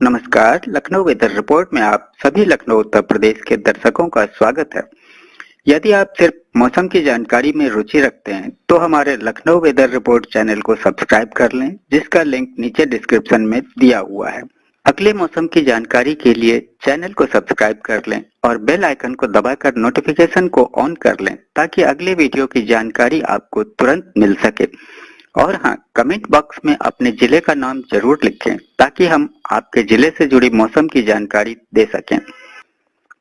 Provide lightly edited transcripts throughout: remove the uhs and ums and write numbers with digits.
नमस्कार, Lucknow weather report में आप सभी लखनऊ उत्तर प्रदेश के दर्शकों का स्वागत है। यदि आप सिर्फ मौसम की जानकारी में रुचि रखते हैं तो हमारे लखनऊ वेदर रिपोर्ट चैनल को सब्सक्राइब कर लें, जिसका लिंक नीचे डिस्क्रिप्शन में दिया हुआ है। अगले मौसम की जानकारी के लिए चैनल को सब्सक्राइब कर लें और बेल आइकन को दबाकर नोटिफिकेशन को ऑन कर लें ताकि अगले वीडियो की जानकारी आपको तुरंत मिल सके। और हाँ, कमेंट बॉक्स में अपने जिले का नाम जरूर लिखें ताकि हम आपके जिले से जुड़ी मौसम की जानकारी दे सकें।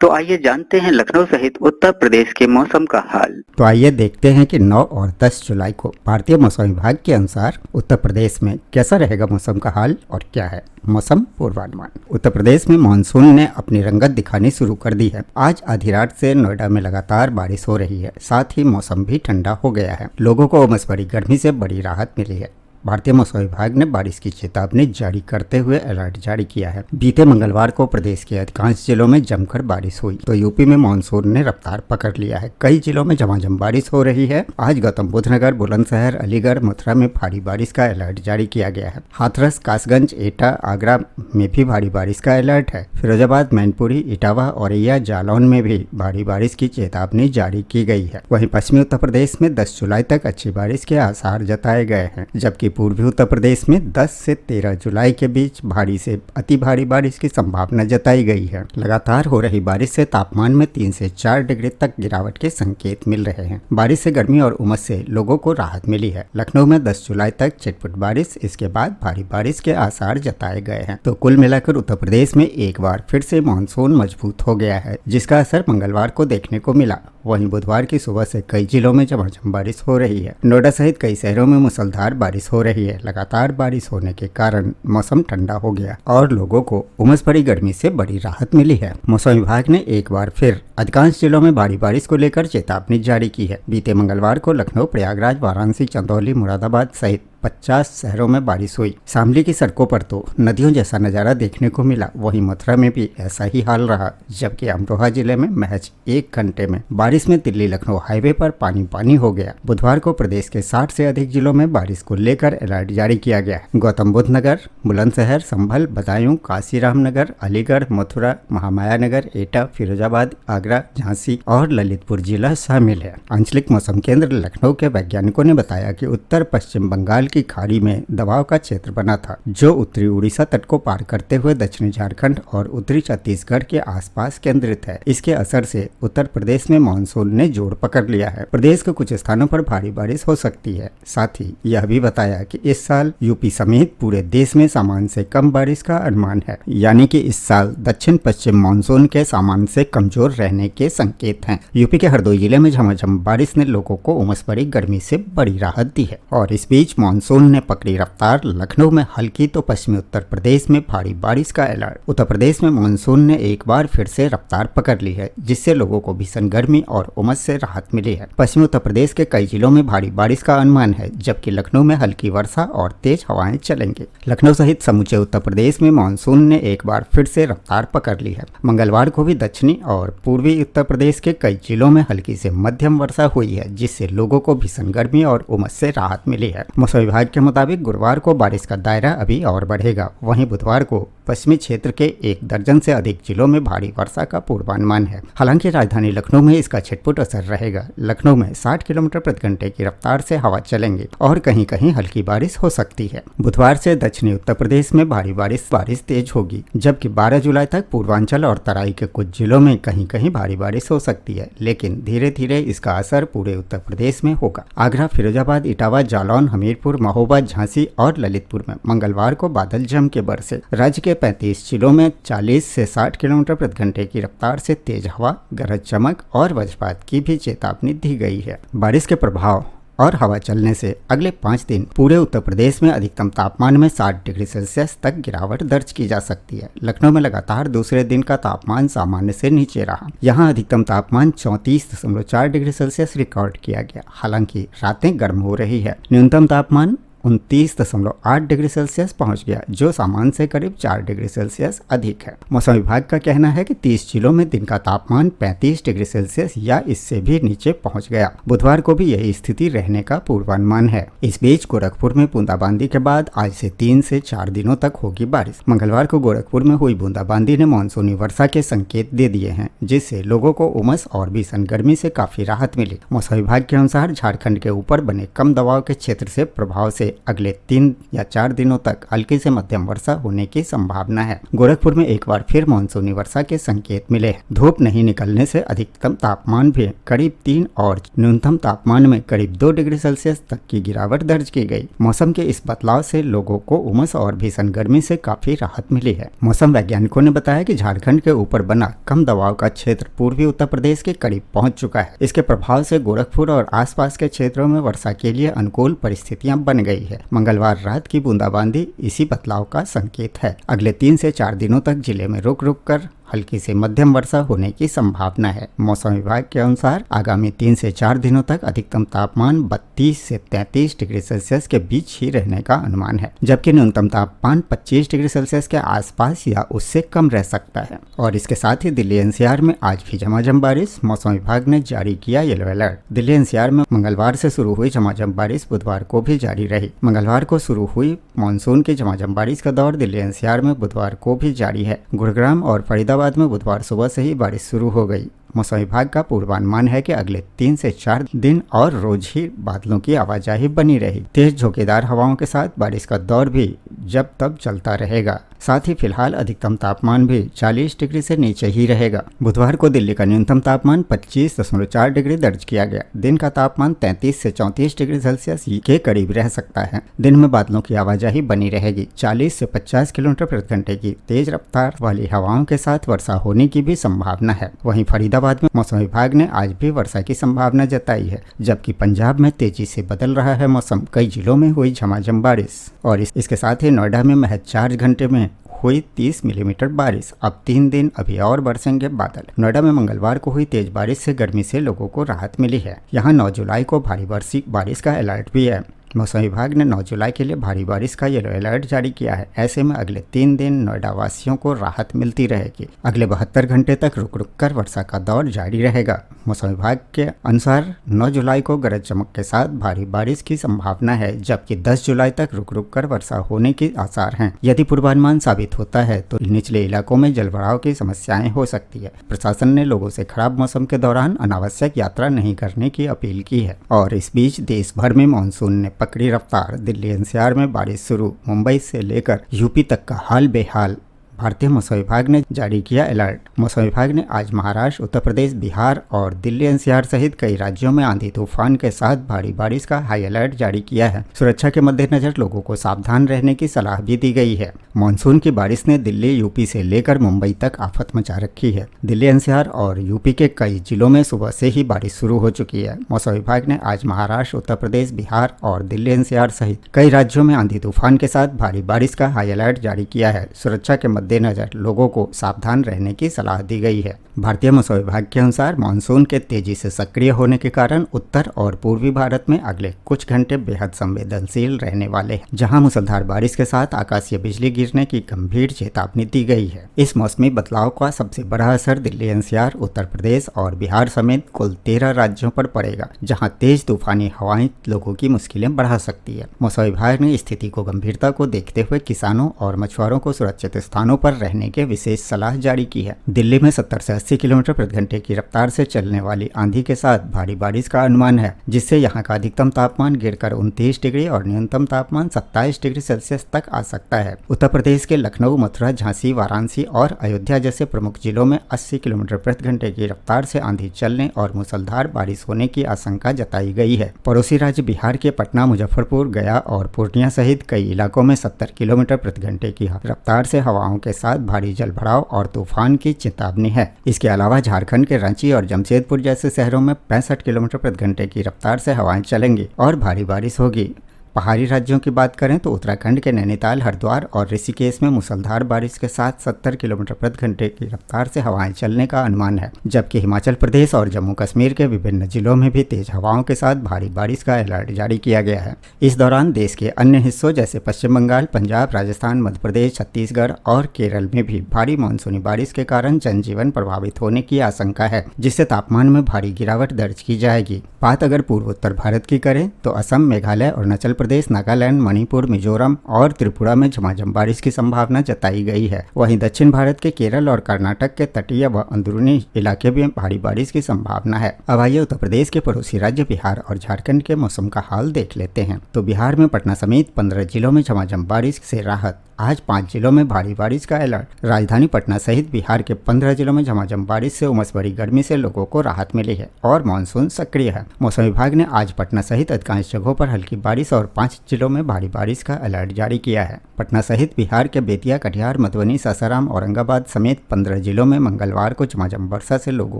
तो आइए जानते हैं लखनऊ सहित उत्तर प्रदेश के मौसम का हाल। तो आइए देखते हैं कि 9 और 10 जुलाई को भारतीय मौसम विभाग के अनुसार उत्तर प्रदेश में कैसा रहेगा मौसम का हाल और क्या है मौसम पूर्वानुमान। उत्तर प्रदेश में मानसून ने अपनी रंगत दिखानी शुरू कर दी है। आज आधी रात से नोएडा में लगातार बारिश हो रही है, साथ ही मौसम भी ठंडा हो गया है। लोगों को उमस भरी गर्मी से बड़ी राहत मिली है। भारतीय मौसम विभाग ने बारिश की चेतावनी जारी करते हुए अलर्ट जारी किया है। बीते मंगलवार को प्रदेश के अधिकांश जिलों में जमकर बारिश हुई तो यूपी में मानसून ने रफ्तार पकड़ लिया है। कई जिलों में झमाझम बारिश हो रही है। आज गौतम बुद्ध नगर, बुलंदशहर, अलीगढ़, मथुरा में भारी बारिश का अलर्ट जारी किया गया है। हाथरस, कासगंज, एटा, आगरा में भी भारी बारिश का अलर्ट है। फिरोजाबाद, मैनपुरी, इटावा, औरैया, जालौन में भी भारी बारिश की चेतावनी जारी की गई है। वहीं पश्चिमी उत्तर प्रदेश में 10 जुलाई तक अच्छी बारिश के आसार जताए गए हैं, जबकि पूर्वी उत्तर प्रदेश में 10 से 13 जुलाई के बीच भारी से अति भारी बारिश की संभावना जताई गई है। लगातार हो रही बारिश से तापमान में 3 से 4 डिग्री तक गिरावट के संकेत मिल रहे हैं। बारिश से गर्मी और उमस से लोगों को राहत मिली है। लखनऊ में 10 जुलाई तक छिटपुट बारिश, इसके बाद भारी बारिश के आसार जताए गए हैं। तो कुल मिलाकर उत्तर प्रदेश में एक बार फिर से मानसून मजबूत हो गया है, जिसका असर मंगलवार को देखने को मिला। वहीं बुधवार की सुबह से कई जिलों में झमाझम बारिश हो रही है। नोएडा सहित कई शहरों में मूसलाधार बारिश हो रही है। लगातार बारिश होने के कारण मौसम ठंडा हो गया और लोगों को उमस भरी गर्मी से बड़ी राहत मिली है। मौसम विभाग ने एक बार फिर अधिकांश जिलों में भारी बारिश को लेकर चेतावनी जारी की है। बीते मंगलवार को लखनऊ, प्रयागराज, वाराणसी, चंदौली, मुरादाबाद सहित 50 शहरों में बारिश हुई। शामली की सड़कों पर तो नदियों जैसा नजारा देखने को मिला। वहीं मथुरा में भी ऐसा ही हाल रहा, जबकि अमरोहा जिले में महज 1 घंटे में बारिश में दिल्ली लखनऊ हाईवे पर पानी पानी हो गया। बुधवार को प्रदेश के 60 से अधिक जिलों में बारिश को लेकर अलर्ट जारी किया गया। गौतम बुद्ध नगर, बुलंदशहर, संभल, बदायूं, काशीराम नगर, अलीगढ़, मथुरा, महामाया नगर, एटा, फिरोजाबाद, आगरा, झांसी और ललितपुर जिला शामिल है। आंचलिक मौसम केंद्र लखनऊ के वैज्ञानिकों ने बताया कि उत्तर पश्चिम बंगाल की खाड़ी में दबाव का क्षेत्र बना था, जो उत्तरी उड़ीसा तट को पार करते हुए दक्षिणी झारखंड और उत्तरी छत्तीसगढ़ के आसपास केंद्रित है। इसके असर से उत्तर प्रदेश में मानसून ने जोर पकड़ लिया है। प्रदेश के कुछ स्थानों पर भारी बारिश हो सकती है। साथ ही यह भी बताया कि इस साल यूपी समेत पूरे देश में सामान्य से कम बारिश का अनुमान है, यानी कि इस साल दक्षिण पश्चिम मानसून के सामान्य से कमजोर रहने के संकेत हैं। यूपी के हरदोई जिले में झमाझम बारिश ने लोगों को उमस भरी गर्मी से बड़ी राहत दी है। और इस बीच मानसून ने पकड़ी रफ्तार। लखनऊ में हल्की तो पश्चिमी उत्तर प्रदेश में भारी बारिश का अलर्ट। उत्तर प्रदेश में मानसून ने एक बार फिर से रफ्तार पकड़ ली है, जिससे लोगों को भीषण गर्मी और उमस से राहत मिली है। पश्चिमी उत्तर प्रदेश के कई जिलों में भारी बारिश का अनुमान है, जबकि लखनऊ में हल्की वर्षा और तेज हवाएं चलेंगी। लखनऊ सहित समूचे उत्तर प्रदेश में मानसून ने एक बार फिर से रफ्तार पकड़ ली है। मंगलवार को भी दक्षिणी और पूर्वी उत्तर प्रदेश के कई जिलों में हल्की से मध्यम वर्षा हुई है, जिससे लोगों को भीषण गर्मी और उमस से राहत मिली है। मौसम विभाग के मुताबिक गुरुवार को बारिश का दायरा अभी और बढ़ेगा। वहीं बुधवार को पश्चिमी क्षेत्र के 1 दर्जन से अधिक जिलों में भारी वर्षा का पूर्वानुमान है। हालांकि राजधानी लखनऊ में इसका छिटपुट असर रहेगा। लखनऊ में 60 किलोमीटर प्रति घंटे की रफ्तार से हवा चलेंगी और कहीं कहीं हल्की बारिश हो सकती है। बुधवार से दक्षिणी उत्तर प्रदेश में भारी बारिश तेज होगी, जबकि 12 जुलाई तक पूर्वांचल और तराई के कुछ जिलों में कहीं कहीं भारी बारिश हो सकती है, लेकिन धीरे धीरे इसका असर पूरे उत्तर प्रदेश में होगा। आगरा, फिरोजाबाद, इटावा, जालौन, हमीरपुर, महोबा, झांसी और ललितपुर में मंगलवार को बादल जम के बरसे। राज्य के 35 जिलों में 40 से 60 किलोमीटर प्रति घंटे की रफ्तार से तेज हवा, गरज चमक और वज्रपात की भी चेतावनी दी गई है। बारिश के प्रभाव और हवा चलने से अगले 5 दिन पूरे उत्तर प्रदेश में अधिकतम तापमान में 60 डिग्री सेल्सियस तक गिरावट दर्ज की जा सकती है। लखनऊ में लगातार दूसरे दिन का तापमान सामान्य से नीचे रहा। यहाँ अधिकतम तापमान 34.4 डिग्री सेल्सियस रिकॉर्ड किया गया। हालांकि रातें गर्म हो रही है। न्यूनतम तापमान 29.8 डिग्री सेल्सियस पहुंच गया, जो सामान्य से करीब 4 डिग्री सेल्सियस अधिक है। मौसम विभाग का कहना है कि 30 जिलों में दिन का तापमान 35 डिग्री सेल्सियस या इससे भी नीचे पहुंच गया। बुधवार को भी यही स्थिति रहने का पूर्वानुमान है। इस बीच गोरखपुर में बूंदाबांदी के बाद आज से 3 से 4 दिनों तक होगी बारिश। मंगलवार को गोरखपुर में हुई बूंदाबांदी ने मानसूनी वर्षा के संकेत दे दिए हैं, जिससे लोगों को उमस और भीषण गर्मी से काफी राहत मिली। मौसम विभाग के अनुसार झारखंड के ऊपर बने कम दबाव के क्षेत्र से प्रभाव से अगले 3 या 4 दिनों तक हल्की से मध्यम वर्षा होने की संभावना है। गोरखपुर में एक बार फिर मानसूनी वर्षा के संकेत मिले। धूप नहीं निकलने से अधिकतम तापमान भी करीब 3 और न्यूनतम तापमान में करीब 2 डिग्री सेल्सियस तक की गिरावट दर्ज की गई। मौसम के इस बदलाव से लोगों को उमस और भीषण गर्मी से काफी राहत मिली है। मौसम वैज्ञानिकों ने बताया कि झारखंड के ऊपर बना कम दबाव का क्षेत्र पूर्वी उत्तर प्रदेश के करीब पहुंच चुका है। इसके प्रभाव से गोरखपुर और आसपास के क्षेत्रों में वर्षा के लिए अनुकूल परिस्थितियां बन गई है। मंगलवार रात की बूंदाबांदी इसी बदलाव का संकेत है। अगले 3 से 4 दिनों तक जिले में रुक रुक कर हल्की से मध्यम वर्षा होने की संभावना है। मौसम विभाग के अनुसार आगामी 3 से 4 दिनों तक अधिकतम तापमान 32 से 33 डिग्री सेल्सियस के बीच ही रहने का अनुमान है, जबकि न्यूनतम तापमान 25 डिग्री सेल्सियस के आसपास या उससे कम रह सकता है। और इसके साथ ही दिल्ली एनसीआर में आज भी झमाझम बारिश। मौसम विभाग ने जारी किया येलो अलर्ट। दिल्ली एनसीआर में मंगलवार से शुरू हुई झमाझम बारिश बुधवार को भी जारी रही। मंगलवार को शुरू हुई मानसून की झमाझम बारिश का दौर दिल्ली एनसीआर में बुधवार को भी जारी है। गुरुग्राम और फरीदाबाद में बुधवार सुबह से ही बारिश शुरू हो गई। मौसम विभाग का पूर्वानुमान है कि अगले 3 से 4 दिन और रोज ही बादलों की आवाजाही बनी रही। तेज झोंकेदार हवाओं के साथ बारिश का दौर भी जब तक चलता रहेगा। साथ ही फिलहाल अधिकतम तापमान भी 40 डिग्री से नीचे ही रहेगा। बुधवार को दिल्ली का न्यूनतम तापमान 25.4 डिग्री दर्ज किया गया। दिन का तापमान 33 से 34 डिग्री सेल्सियस के करीब रह सकता है। दिन में बादलों की आवाजाही बनी रहेगी। 40 से 50 किलोमीटर प्रति घंटे की तेज रफ्तार वाली हवाओं के साथ वर्षा होने की भी संभावना है। वहीं फरीदाबाद में मौसम विभाग ने आज भी वर्षा की संभावना जताई है, जबकि पंजाब में तेजी से बदल रहा है मौसम। कई जिलों में हुई झमाझम बारिश और इसके साथ ही नोएडा में महज 4 घंटे में हुई 30 मिलीमीटर बारिश। अब 3 दिन अभी और बरसेंगे बादल। नोएडा में मंगलवार को हुई तेज बारिश से गर्मी से लोगों को राहत मिली है। यहाँ 9 जुलाई को भारी बारिश का अलर्ट भी है। मौसम विभाग ने 9 जुलाई के लिए भारी बारिश का येलो अलर्ट जारी किया है। ऐसे में अगले 3 दिन नोएडा वासियों को राहत मिलती रहेगी। अगले 72 घंटे तक रुक रुक कर वर्षा का दौर जारी रहेगा। मौसम विभाग के अनुसार 9 जुलाई को गरज चमक के साथ भारी बारिश की संभावना है, जबकि 10 जुलाई तक रुक रुक कर वर्षा होने के आसार हैं। यदि पूर्वानुमान साबित होता है तो निचले इलाकों में जलभराव की समस्याएं हो सकती है। प्रशासन ने लोगों से खराब मौसम के दौरान अनावश्यक यात्रा नहीं करने की अपील की है। और इस बीच देश भर में मानसून ने पकड़ी रफ्तार। दिल्ली एनसीआर में बारिश शुरू। मुंबई से लेकर यूपी तक का हाल बेहाल। भारतीय मौसम विभाग ने जारी किया अलर्ट। मौसम विभाग ने आज महाराष्ट्र, उत्तर प्रदेश, बिहार और दिल्ली एनसीआर सहित कई राज्यों में आंधी तूफान के साथ भारी बारिश का हाई अलर्ट जारी किया है। सुरक्षा के मद्देनजर लोगों को सावधान रहने की सलाह भी दी गई है। मानसून की बारिश ने दिल्ली, यूपी से लेकर मुंबई तक आफत मचा रखी है। दिल्ली एनसीआर और यूपी के कई जिलों में सुबह से ही बारिश शुरू हो चुकी है। मौसम विभाग ने आज महाराष्ट्र, उत्तर प्रदेश, बिहार और दिल्ली एनसीआर सहित कई राज्यों में आंधी तूफान के साथ भारी बारिश का हाई अलर्ट जारी किया है। सुरक्षा के मद्देनजर लोगों को सावधान रहने की सलाह दी गई है। भारतीय मौसम विभाग के अनुसार मानसून के तेजी से सक्रिय होने के कारण उत्तर और पूर्वी भारत में अगले कुछ घंटे बेहद संवेदनशील रहने वाले हैं, जहां मूसलाधार बारिश के साथ आकाशीय बिजली गिरने की गंभीर चेतावनी दी गई है। इस मौसमी बदलाव का सबसे बड़ा असर दिल्ली एनसीआर, उत्तर प्रदेश और बिहार समेत कुल 13 राज्यों पर पड़ेगा, जहां तेज तूफानी हवाएं लोगों की मुश्किलें बढ़ा सकती है। मौसम विभाग ने स्थिति को गंभीरता को देखते हुए किसानों और मछुआरों को सुरक्षित स्थानों पर रहने के विशेष सलाह जारी की है। दिल्ली में 70 से 80 किलोमीटर प्रति घंटे की रफ्तार से चलने वाली आंधी के साथ भारी बारिश का अनुमान है, जिससे यहाँ का अधिकतम तापमान गिरकर 29 डिग्री और न्यूनतम तापमान 27 डिग्री सेल्सियस तक आ सकता है। उत्तर प्रदेश के लखनऊ, मथुरा, झांसी, वाराणसी और अयोध्या जैसे प्रमुख जिलों में 80 किलोमीटर प्रति घंटे की रफ्तार से आंधी चलने और मूसलाधार बारिश होने की आशंका जताई गई है। पड़ोसी राज्य बिहार के पटना, मुजफ्फरपुर, गया और पूर्णिया सहित कई इलाकों में 70 किलोमीटर प्रति घंटे की रफ्तार से हवाओं के साथ भारी जलभराव और तूफान की चेतावनी है। इसके अलावा झारखंड के रांची और जमशेदपुर जैसे शहरों में 65 किलोमीटर प्रति घंटे की रफ्तार से हवाएं चलेंगी और भारी बारिश होगी। पहाड़ी राज्यों की बात करें तो उत्तराखंड के नैनीताल, हरिद्वार और ऋषिकेश में मूसलाधार बारिश के साथ 70 किलोमीटर प्रति घंटे की रफ्तार से हवाएं चलने का अनुमान है, जबकि हिमाचल प्रदेश और जम्मू कश्मीर के विभिन्न जिलों में भी तेज हवाओं के साथ भारी बारिश का अलर्ट जारी किया गया है। इस दौरान देश के अन्य हिस्सों जैसे पश्चिम बंगाल, पंजाब, राजस्थान, मध्य प्रदेश, छत्तीसगढ़ और केरल में भी भारी मानसूनी बारिश के कारण जनजीवन प्रभावित होने की आशंका है, जिससे तापमान में भारी गिरावट दर्ज की जाएगी। बात अगर पूर्वोत्तर भारत की करें तो असम, मेघालय, अरुणाचल प्रदेश, नागालैंड, मणिपुर, मिजोरम और त्रिपुरा में झमाझम बारिश की संभावना जताई गई है। वहीं दक्षिण भारत के केरल और कर्नाटक के तटीय व अंदरूनी इलाके में भारी बारिश की संभावना है। अब आइए उत्तर प्रदेश के पड़ोसी राज्य बिहार और झारखंड के मौसम का हाल देख लेते हैं। तो बिहार में पटना समेत 15 जिलों में झमाझम बारिश से राहत। आज 5 जिलों में भारी बारिश का अलर्ट। राजधानी पटना सहित बिहार के 15 जिलों में झमाझम बारिश से उमस भरी गर्मी से लोगों को राहत मिली है और मानसून सक्रिय है। मौसम विभाग ने आज पटना सहित अधिकांश जगहों पर हल्की बारिश और 5 जिलों में भारी बारिश का अलर्ट जारी किया है। पटना सहित बिहार के बेतिया, कटिहार, मधुबनी, सासाराम, औरंगाबाद समेत 15 जिलों में मंगलवार को झमाझम वर्षा से लोगों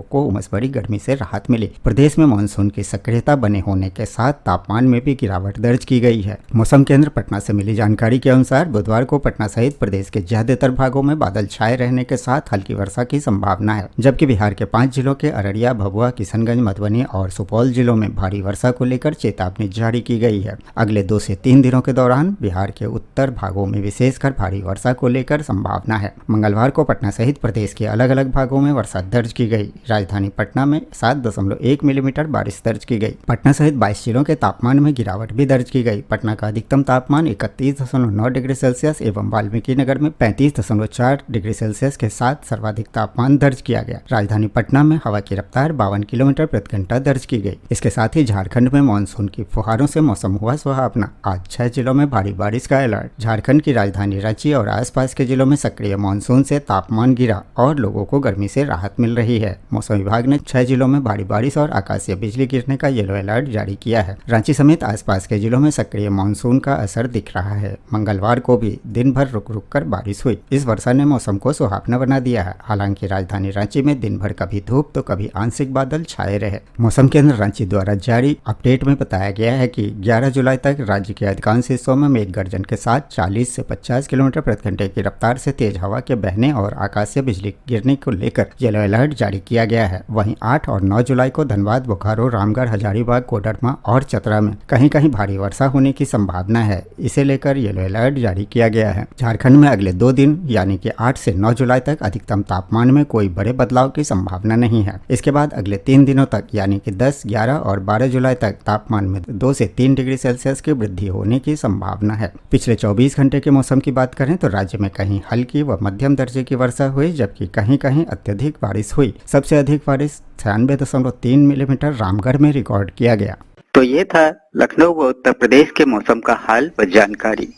को उमस भरी गर्मी से राहत मिली। प्रदेश में मानसून की सक्रियता बने होने के साथ तापमान में भी गिरावट दर्ज की गई है। मौसम केंद्र पटना से मिली जानकारी के अनुसार बुधवार को पटना सहित प्रदेश के ज्यादातर भागों में बादल छाए रहने के साथ हल्की वर्षा की संभावना है, जबकि बिहार के 5 जिलों के अररिया, भभुआ, किशनगंज, मधुबनी और सुपौल जिलों में भारी वर्षा को लेकर चेतावनी जारी की गई है। अगले 2 से 3 दिनों के दौरान बिहार के उत्तर भागों में विशेषकर भारी वर्षा को लेकर संभावना है। मंगलवार को पटना सहित प्रदेश के अलग अलग भागों में वर्षा दर्ज की गई। राजधानी पटना में 7.1 मिलीमीटर बारिश दर्ज की गई। पटना सहित 22 जिलों के तापमान में गिरावट भी दर्ज की गई। पटना का अधिकतम तापमान 31.9 डिग्री सेल्सियस एवं वाल्मीकि नगर में 35.4 डिग्री सेल्सियस के साथ सर्वाधिक तापमान दर्ज किया गया। राजधानी पटना में हवा की रफ्तार 52 किलोमीटर प्रति घंटा दर्ज की गई। इसके साथ ही झारखंड में मानसून की फुहारों से मौसम हुआ सुहावना। आज 6 जिलों में भारी बारिश का अलर्ट। झारखंड की राजधानी रांची और आसपास के जिलों में सक्रिय मानसून से तापमान गिरा और लोगों को गर्मी से राहत मिल रही है। मौसम विभाग ने 6 जिलों में भारी बारिश और आकाशीय बिजली गिरने का येलो अलर्ट जारी किया है। रांची समेत आसपास के जिलों में सक्रिय मानसून का असर दिख रहा है। मंगलवार को भी दिन भर रुक रुक कर बारिश हुई। इस वर्षा ने मौसम को सुहावना बना दिया है। हालांकि राजधानी रांची में दिन भर कभी धूप तो कभी आंशिक बादल छाए रहे। मौसम केंद्र रांची द्वारा जारी अपडेट में बताया गया है कि 11 जुलाई तक राज्य के अधिकांश हिस्सों में मेघ गर्जन के साथ 40 से 50 किलोमीटर प्रति घंटे की रफ्तार से तेज हवा के बहने और आकाशीय बिजली गिरने को लेकर येलो अलर्ट जारी किया गया है। वहीं 8 और 9 जुलाई को धनबाद, बोकारो, रामगढ़, हजारीबाग, कोडरमा और चतरा में कहीं कहीं भारी वर्षा होने की संभावना है। इसे लेकर येलो अलर्ट जारी किया गया है। झारखंड में अगले 2 दिन यानी कि 8 से 9 जुलाई तक अधिकतम तापमान में कोई बड़े बदलाव की संभावना नहीं है। इसके बाद अगले 3 दिनों तक यानी कि 10, 11 और 12 जुलाई तक तापमान में 2 से 3 डिग्री सेल्सियस की वृद्धि होने की संभावना है। पिछले 24 घंटे के मौसम की बात करें तो राज्य में कहीं हल्की व मध्यम दर्जे की वर्षा हुई, जबकि कहीं कहीं अत्यधिक बारिश हुई। सबसे अधिक बारिश 96.3 मिलीमीटर रामगढ़ में रिकॉर्ड किया गया। तो ये था लखनऊ व उत्तर प्रदेश के मौसम का हाल व जानकारी।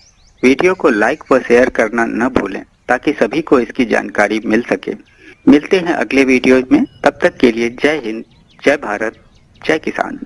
वीडियो को लाइक व शेयर करना न भूलें ताकि सभी को इसकी जानकारी मिल सके। मिलते हैं अगले वीडियो में, तब तक के लिए जय हिंद, जय भारत, जय किसान।